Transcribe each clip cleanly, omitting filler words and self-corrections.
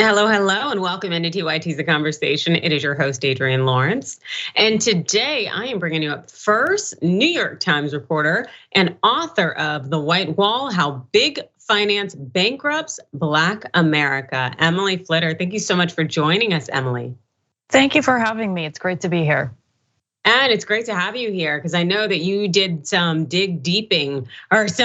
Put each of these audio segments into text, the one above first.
Hello, hello, and welcome into TYT's The Conversation. It is your host, Adrienne Lawrence. And today I am bringing you up first New York Times reporter and author of The White Wall, How Big Finance Bankrupts Black America, Emily Flitter. Thank you so much for joining us, Emily. Thank you for having me. It's great to be here. And it's great to have you here because I know that you did some digging deep as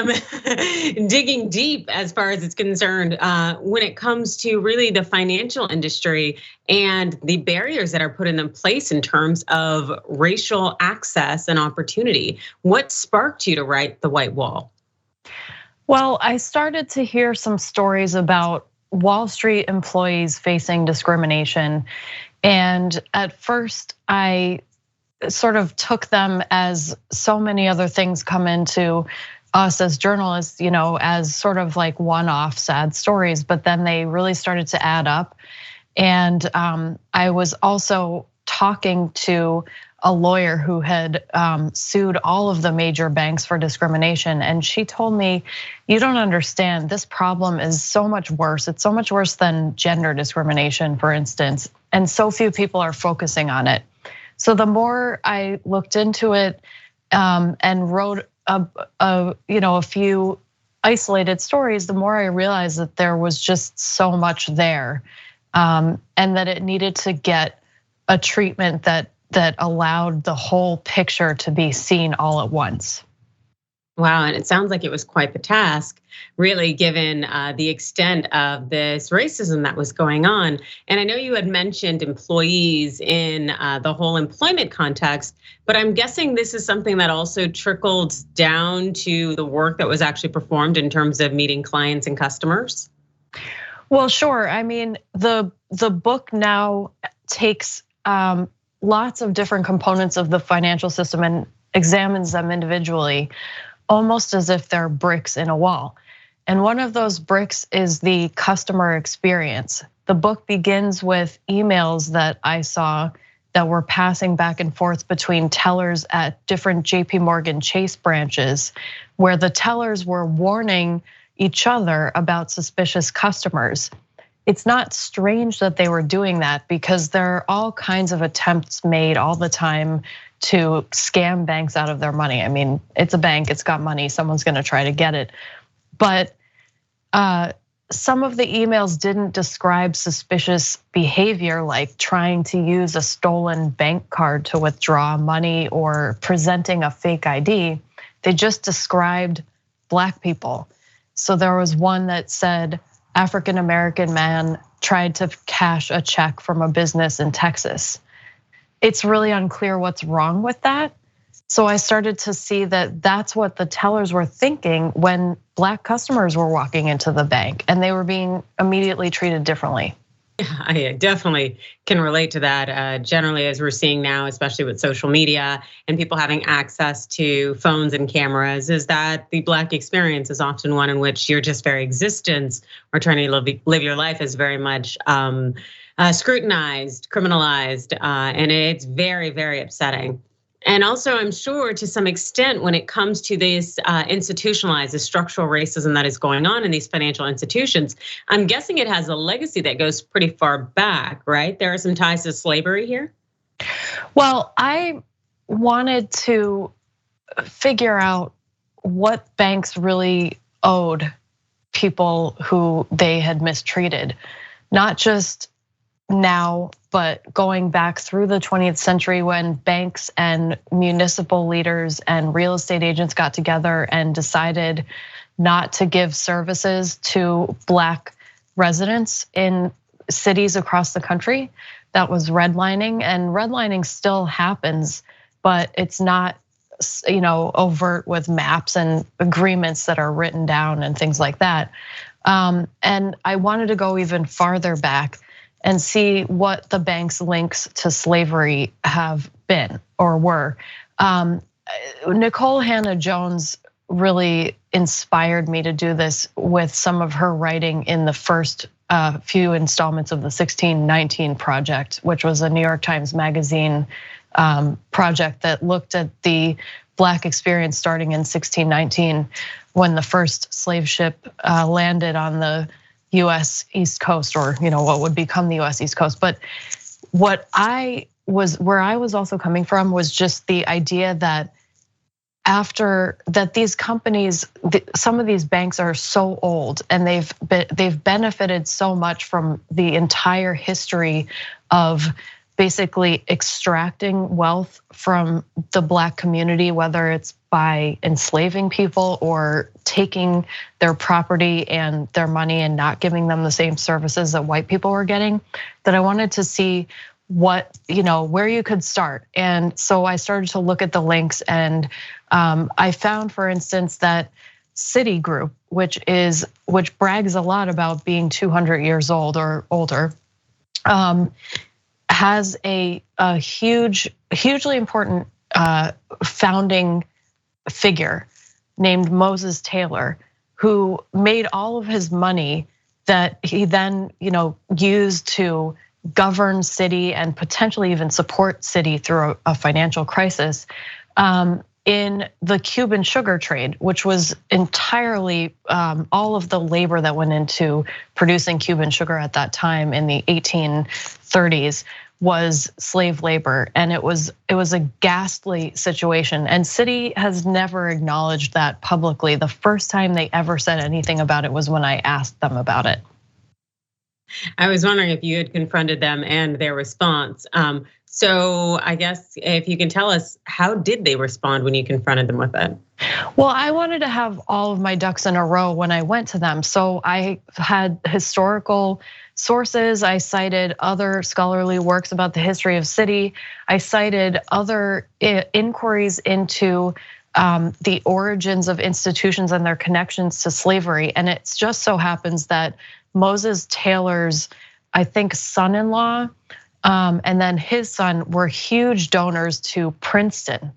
far as it's concerned when it comes to really the financial industry and the barriers that are put in place in terms of racial access and opportunity. What sparked you to write The White Wall? Well, I started to hear some stories about Wall Street employees facing discrimination. And at first, I sort of took them as so many other things come into us as journalists, as sort of like one-off sad stories, but then they really started to add up. And I was also talking to a lawyer who had sued all of the major banks for discrimination. And she told me, you don't understand, this problem is so much worse. It's so much worse than gender discrimination, for instance. And so few people are focusing on it. So the more I looked into it and wrote a few isolated stories, the more I realized that there was just so much there, and that it needed to get a treatment that allowed the whole picture to be seen all at once. Wow, and it sounds like it was quite the task, really, given the extent of this racism that was going on. And I know you had mentioned employees in the whole employment context, but I'm guessing this is something that also trickled down to the work that was actually performed in terms of meeting clients and customers. Well, sure. I mean, the book now takes lots of different components of the financial system and examines them individually, almost as if they're bricks in a wall. And one of those bricks is the customer experience. The book begins with emails that I saw that were passing back and forth between tellers at different JP Morgan Chase branches, where the tellers were warning each other about suspicious customers. It's not strange that they were doing that because there are all kinds of attempts made all the time to scam banks out of their money. I mean, it's a bank, it's got money, someone's gonna try to get it. But some of the emails didn't describe suspicious behavior like trying to use a stolen bank card to withdraw money or presenting a fake ID. They just described Black people. So there was one that said, African-American man tried to cash a check from a business in Texas. It's really unclear what's wrong with that. So I started to see that that's what the tellers were thinking when Black customers were walking into the bank and they were being immediately treated differently. Yeah, I definitely can relate to that. Generally, as we're seeing now, especially with social media and people having access to phones and cameras, is that the Black experience is often one in which your just very existence or trying to live your life is very much scrutinized, criminalized, and it's very, very upsetting. And also, I'm sure to some extent, when it comes to this institutionalized, the structural racism that is going on in these financial institutions, I'm guessing it has a legacy that goes pretty far back, right? There are some ties to slavery here. Well, I wanted to figure out what banks really owed people who they had mistreated, not just now, but going back through the 20th century when banks and municipal leaders and real estate agents got together and decided not to give services to Black residents in cities across the country. That was redlining, and redlining still happens, but it's not overt with maps and agreements that are written down and things like that. And I wanted to go even farther back and see what the bank's links to slavery have been or were. Nicole Hannah-Jones really inspired me to do this with some of her writing in the first few installments of the 1619 Project, which was a New York Times Magazine project that looked at the Black experience starting in 1619 when the first slave ship landed on the US East Coast, or what would become the US East Coast. But where I was also coming from was just the idea that after that, these companies, some of these banks are so old and they've benefited so much from the entire history of basically extracting wealth from the Black community, whether it's by enslaving people or taking their property and their money and not giving them the same services that white people were getting, that I wanted to see where you could start. And so I started to look at the links, and I found, for instance, that Citigroup, which brags a lot about being 200 years old or older, has a hugely important founding figure named Moses Taylor, who made all of his money that he then used to govern Citi and potentially even support Citi through a financial crisis in the Cuban sugar trade, which was entirely all of the labor that went into producing Cuban sugar at that time in the 1830s was slave labor, and it was a ghastly situation. And Citi has never acknowledged that publicly. The first time they ever said anything about it was when I asked them about it. I was wondering if you had confronted them and their response. So I guess if you can tell us, how did they respond when you confronted them with it? Well, I wanted to have all of my ducks in a row when I went to them. So I had historical sources. I cited other scholarly works about the history of Citi. I cited other inquiries into the origins of institutions and their connections to slavery. And it just so happens that Moses Taylor's, I think, son-in-law, and then his son were huge donors to Princeton.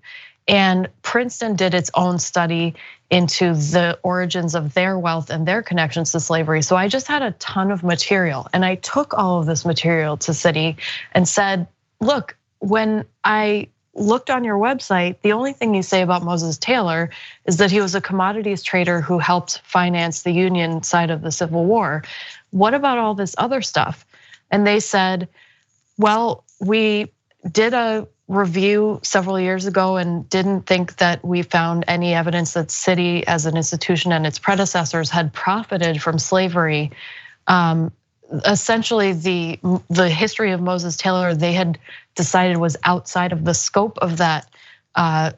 And Princeton did its own study into the origins of their wealth and their connections to slavery. So I just had a ton of material, and I took all of this material to Citi and said, look, when I looked on your website, the only thing you say about Moses Taylor is that he was a commodities trader who helped finance the Union side of the Civil War. What about all this other stuff? And they said, well, we did a review several years ago and didn't think that we found any evidence that Citi as an institution and its predecessors had profited from slavery. Essentially, the history of Moses Taylor, they had decided was outside of the scope of that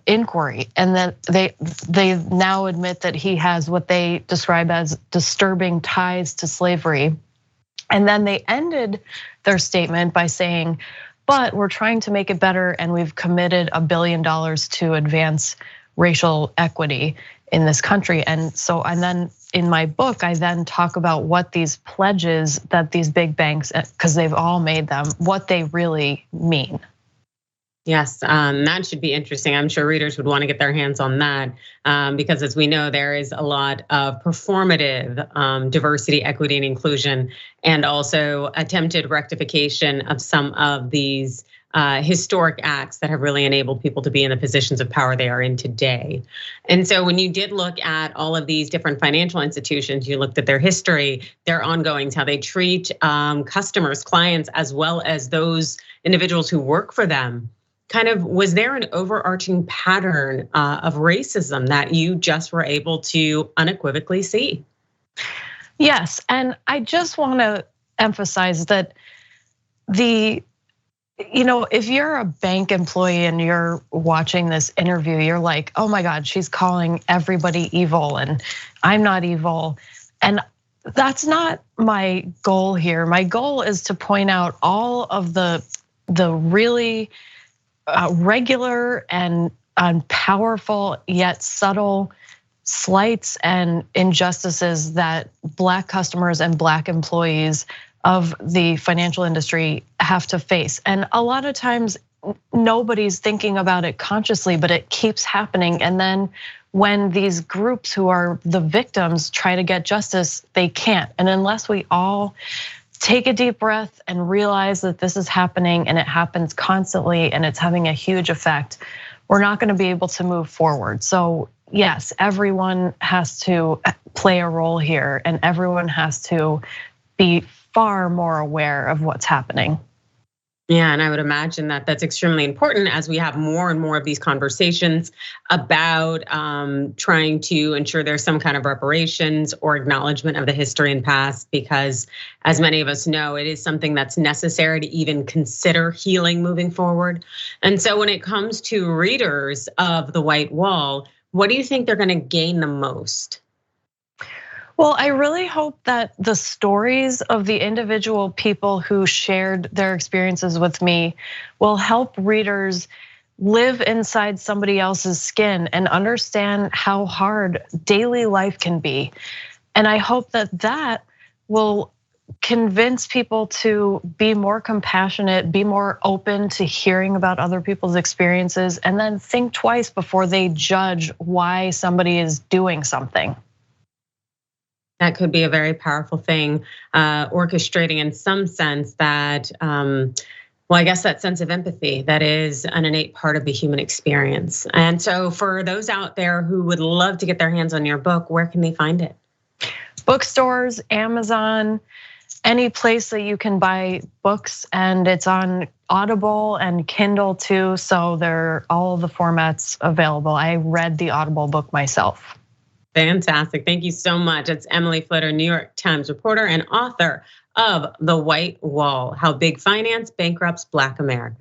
inquiry, and that they now admit that he has what they describe as disturbing ties to slavery. And then they ended their statement by saying, but we're trying to make it better, and we've committed $1 billion to advance racial equity in this country. And then in my book, I then talk about what these pledges that these big banks, because they've all made them, what they really mean. Yes, that should be interesting. I'm sure readers would want to get their hands on that because, as we know, there is a lot of performative diversity, equity, and inclusion, and also attempted rectification of some of these historic acts that have really enabled people to be in the positions of power they are in today. And so when you did look at all of these different financial institutions, you looked at their history, their ongoings, how they treat customers, clients, as well as those individuals who work for them. Kind of, was there an overarching pattern of racism that you just were able to unequivocally see? Yes, and I just want to emphasize that if you're a bank employee and you're watching this interview, you're like, oh my God, she's calling everybody evil and I'm not evil. And that's not my goal here. My goal is to point out all of the really regular and powerful yet subtle slights and injustices that Black customers and Black employees of the financial industry have to face. And a lot of times nobody's thinking about it consciously, but it keeps happening. And then when these groups who are the victims try to get justice, they can't. And unless we all take a deep breath and realize that this is happening and it happens constantly and it's having a huge effect, we're not going to be able to move forward. So yes, everyone has to play a role here and everyone has to be far more aware of what's happening. Yeah, and I would imagine that that's extremely important as we have more and more of these conversations about trying to ensure there's some kind of reparations or acknowledgement of the history and past, because as many of us know, it is something that's necessary to even consider healing moving forward. And so when it comes to readers of The White Wall, what do you think they're gonna gain the most? Well, I really hope that the stories of the individual people who shared their experiences with me will help readers live inside somebody else's skin and understand how hard daily life can be. And I hope that that will convince people to be more compassionate, be more open to hearing about other people's experiences, and then think twice before they judge why somebody is doing something. That could be a very powerful thing, orchestrating in some sense that, well, I guess that sense of empathy that is an innate part of the human experience. And so for those out there who would love to get their hands on your book, where can they find it? Bookstores, Amazon, any place that you can buy books, and it's on Audible and Kindle too. So they're all the formats available. I read the Audible book myself. Fantastic. Thank you so much. It's Emily Flitter, New York Times reporter and author of The White Wall: How Big Finance Bankrupts Black America.